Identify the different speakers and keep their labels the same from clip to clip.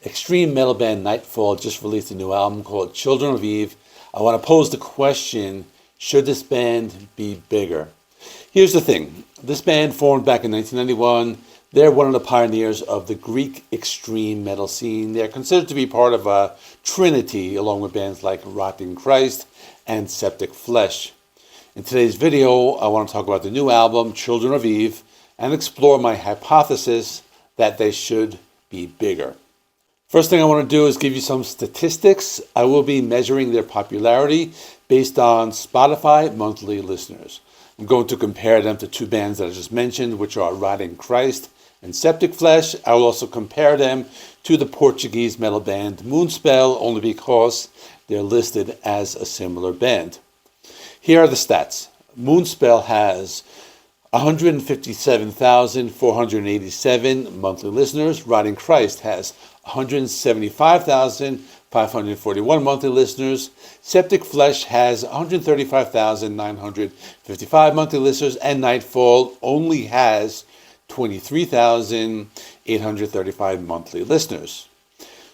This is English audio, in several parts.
Speaker 1: Extreme metal band Nightfall just released a new album called Children of Eve. I want to pose the question, should this band be bigger? Here's the thing. This band formed back in 1991. They're one of the pioneers of the Greek extreme metal scene. They're considered to be part of a trinity along with bands like Rotting Christ and Septic Flesh. In today's video, I want to talk about the new album, Children of Eve, and explore my hypothesis that they should be bigger. First thing I want to do is give you some statistics. I will be measuring their popularity based on Spotify monthly listeners. I'm going to compare them to two bands that I just mentioned, which are Rotting Christ and Septic Flesh. I will also compare them to the Portuguese metal band Moonspell, only because they're listed as a similar band. Here are the stats. Moonspell has 157,487 monthly listeners. Rotting Christ has 175,541 monthly listeners. Septic Flesh has 135,955 monthly listeners. And Nightfall only has 23,835 monthly listeners.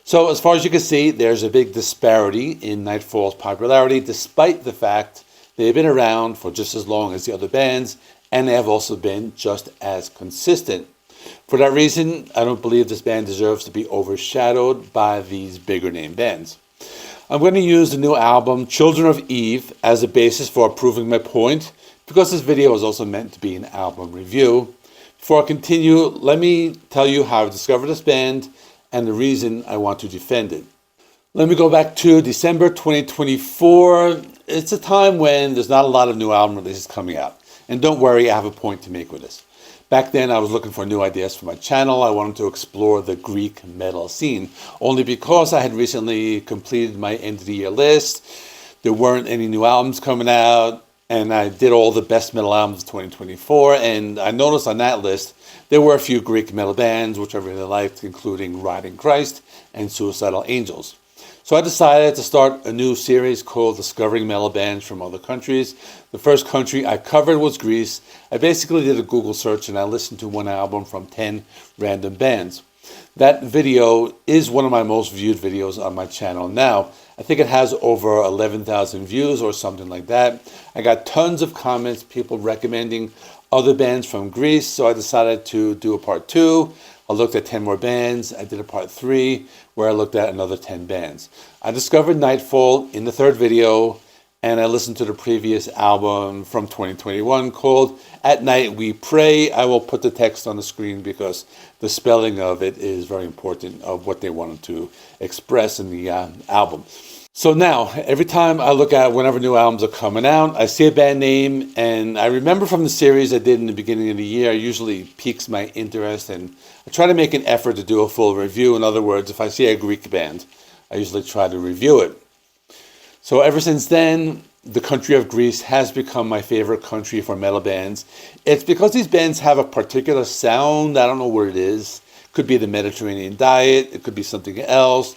Speaker 1: So as far as you can see, there's a big disparity in Nightfall's popularity, despite the fact they've been around for just as long as the other bands, and they have also been just as consistent. For that reason, I don't believe this band deserves to be overshadowed by these bigger name bands. I'm going to use the new album, Children of Eve, as a basis for proving my point, because this video is also meant to be an album review. Before I continue, let me tell you how I discovered this band and the reason I want to defend it. Let me go back to December 2024. It's a time when there's not a lot of new album releases coming out. And don't worry, I have a point to make with this. Back then, I was looking for new ideas for my channel. I wanted to explore the Greek metal scene, only because I had recently completed my end of the year list. There weren't any new albums coming out, and I did all the best metal albums of 2024, and I noticed on that list, there were a few Greek metal bands, which I really liked, including Rotting Christ and Suicidal Angels. So I decided to start a new series called Discovering Metal Bands from Other Countries. The first country I covered was Greece. I basically did a Google search and I listened to one album from 10 random bands. That video is one of my most viewed videos on my channel now. I think it has over 11,000 views or something like that. I got tons of comments, people recommending other bands from Greece, so I decided to do a part 2. I looked at 10 more bands. I did a part 3 where I looked at another 10 bands. I discovered Nightfall in the third video, and I listened to the previous album from 2021 called At Night We Pray. I will put the text on the screen because the spelling of it is very important of what they wanted to express in the album. So now, every time I look at whenever new albums are coming out, I see a band name, and I remember from the series I did in the beginning of the year, it usually piques my interest, and I try to make an effort to do a full review. In other words, if I see a Greek band, I usually try to review it. So ever since then, the country of Greece has become my favorite country for metal bands. It's because these bands have a particular sound. I don't know what it is. It could be the Mediterranean diet. It could be something else.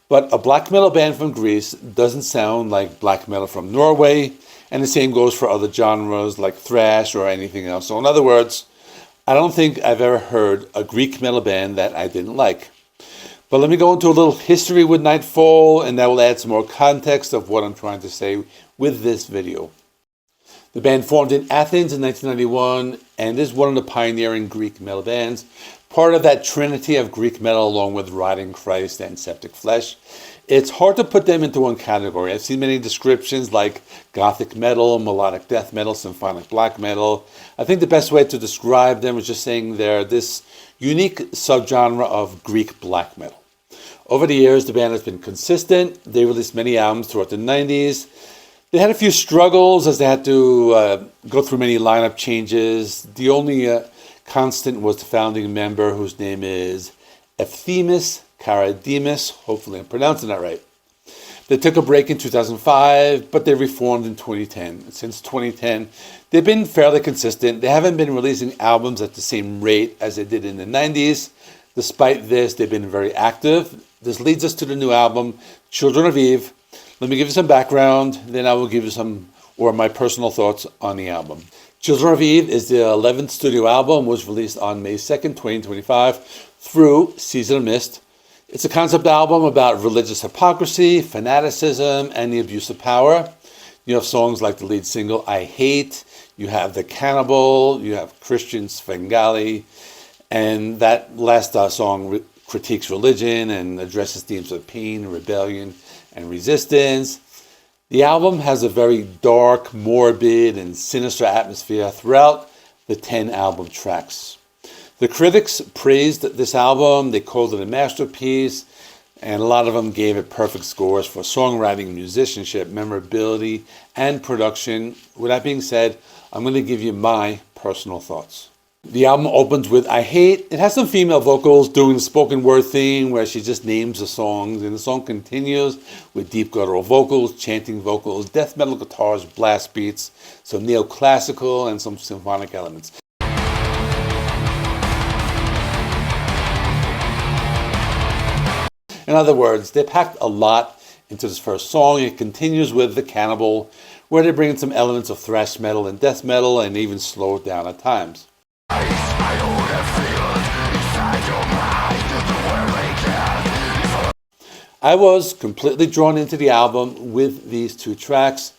Speaker 1: But a black metal band from Greece doesn't sound like black metal from Norway, and the same goes for other genres like thrash or anything else. So in other words, I don't think I've ever heard a Greek metal band that I didn't like. But let me go into a little history with Nightfall, and that will add some more context of what I'm trying to say with this video. The band formed in Athens in 1991 and is one of the pioneering Greek metal bands, part of that trinity of Greek metal along with Rotting Christ and Septic Flesh. It's hard to put them into one category. I've seen many descriptions like gothic metal, melodic death metal, symphonic black metal. I think the best way to describe them is just saying they're this unique subgenre of Greek black metal. Over the years, the band has been consistent. They released many albums throughout the 90s. They had a few struggles as they had to go through many lineup changes. The only constant was the founding member, whose name is Efthymis Karadimis. Hopefully I'm pronouncing that right. They took a break in 2005, but they reformed in 2010. Since 2010, they've been fairly consistent. They haven't been releasing albums at the same rate as they did in the 90s. Despite this, they've been very active. This leads us to the new album, Children of Eve. Let me give you some background, then I will give you my personal thoughts on the album. Children of Eve is the 11th studio album, was released on May 2nd, 2025 through Season of Mist. It's a concept album about religious hypocrisy, fanaticism, and the abuse of power. You have songs like the lead single, I Hate. You have The Cannibal. You have Christian Svengali. And that last song critiques religion and addresses themes of pain, rebellion, and resistance. The album has a very dark, morbid, and sinister atmosphere throughout the 10 album tracks. The critics praised this album. They called it a masterpiece, and a lot of them gave it perfect scores for songwriting, musicianship, memorability, and production. With that being said, I'm going to give you my personal thoughts. The album opens with I Hate. It has some female vocals doing the spoken word theme where she just names the songs, and the song continues with deep guttural vocals, chanting vocals, death metal guitars, blast beats, some neoclassical, and some symphonic elements. In other words, they packed a lot into this first song. It continues with The Cannibal, where they bring in some elements of thrash metal and death metal and even slow it down at times. I was completely drawn into the album with these two tracks.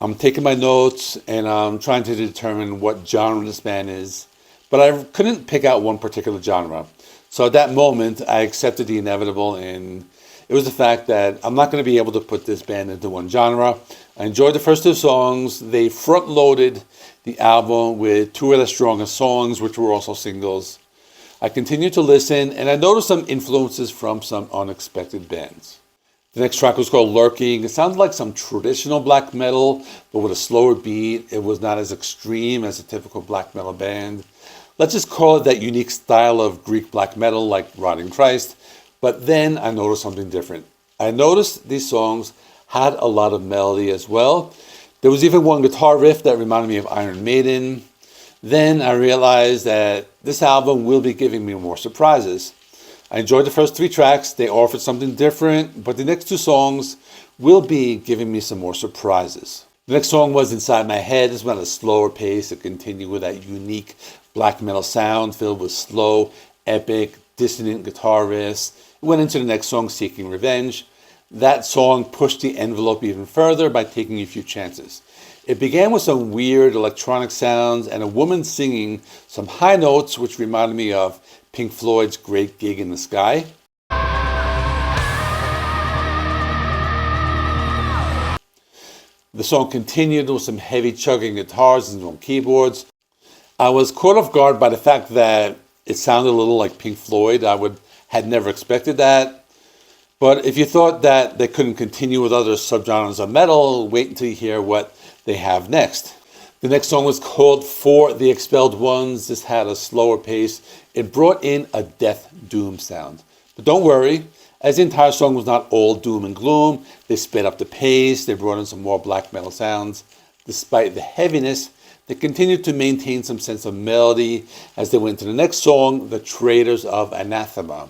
Speaker 1: I'm taking my notes and I'm trying to determine what genre this band is, but I couldn't pick out one particular genre. So at that moment, I accepted the inevitable, and it was the fact that I'm not going to be able to put this band into one genre. I enjoyed the first two songs. They front-loaded the album with two of the strongest songs, which were also singles. I continued to listen, and I noticed some influences from some unexpected bands. The next track was called Lurking. It sounded like some traditional black metal, but with a slower beat. It was not as extreme as a typical black metal band. Let's just call it that unique style of Greek black metal like Rotting Christ. But then I noticed something different. I noticed these songs had a lot of melody as well. There was even one guitar riff that reminded me of Iron Maiden. Then I realized that this album will be giving me more surprises. I enjoyed the first three tracks. They offered something different, but the next two songs will be giving me some more surprises. The next song was Inside My Head. This went at a slower pace to continue with that unique black metal sound filled with slow, epic, dissonant guitar riffs. It went into the next song, Seeking Revenge. That song pushed the envelope even further by taking a few chances. It began with some weird electronic sounds and a woman singing some high notes, which reminded me of Pink Floyd's Great Gig in the Sky. The song continued with some heavy chugging guitars and some keyboards. I was caught off guard by the fact that it sounded a little like Pink Floyd. Had never expected that. But if you thought that they couldn't continue with other subgenres of metal, wait until you hear what they have next. The next song was called For the Expelled Ones. This had a slower pace. It brought in a death doom sound. But don't worry, as the entire song was not all doom and gloom, they sped up the pace. They brought in some more black metal sounds. Despite the heaviness, they continued to maintain some sense of melody as they went to the next song, The Traders of Anathema.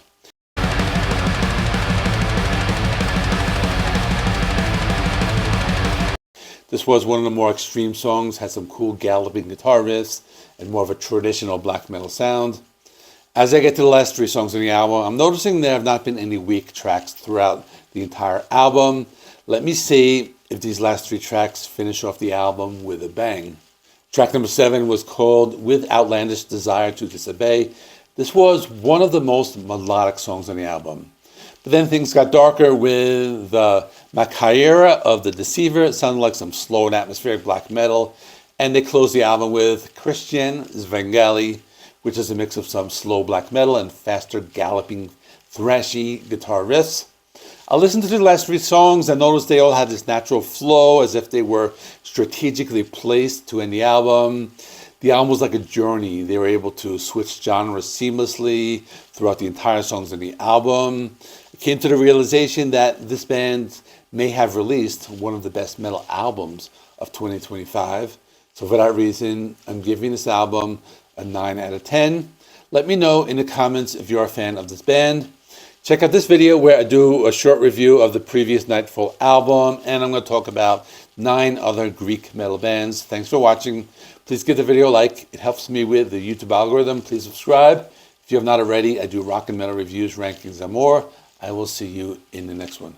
Speaker 1: This was one of the more extreme songs, had some cool galloping guitar riffs and more of a traditional black metal sound. As I get to the last three songs on the album, I'm noticing there have not been any weak tracks throughout the entire album. Let me see if these last three tracks finish off the album with a bang. Track number 7 was called With Outlandish Desire to Disobey. This was one of the most melodic songs on the album. But then things got darker with the Makaira of the Deceiver. It sounded like some slow and atmospheric black metal. And they closed the album with Christian Svengali, which is a mix of some slow black metal and faster galloping thrashy guitar riffs. I listened to the last three songs and noticed they all had this natural flow as if they were strategically placed to end the album. The album was like a journey. They were able to switch genres seamlessly throughout the entire songs on the album. I came to the realization that this band may have released one of the best metal albums of 2025. So for that reason, I'm giving this album a 9 out of 10. Let me know in the comments if you're a fan of this band. Check out this video where I do a short review of the previous Nightfall album, and I'm going to talk about 9 other Greek metal bands. Thanks for watching. Please give the video a like. It helps me with the YouTube algorithm. Please subscribe. If you have not already, I do rock and metal reviews, rankings, and more. I will see you in the next one.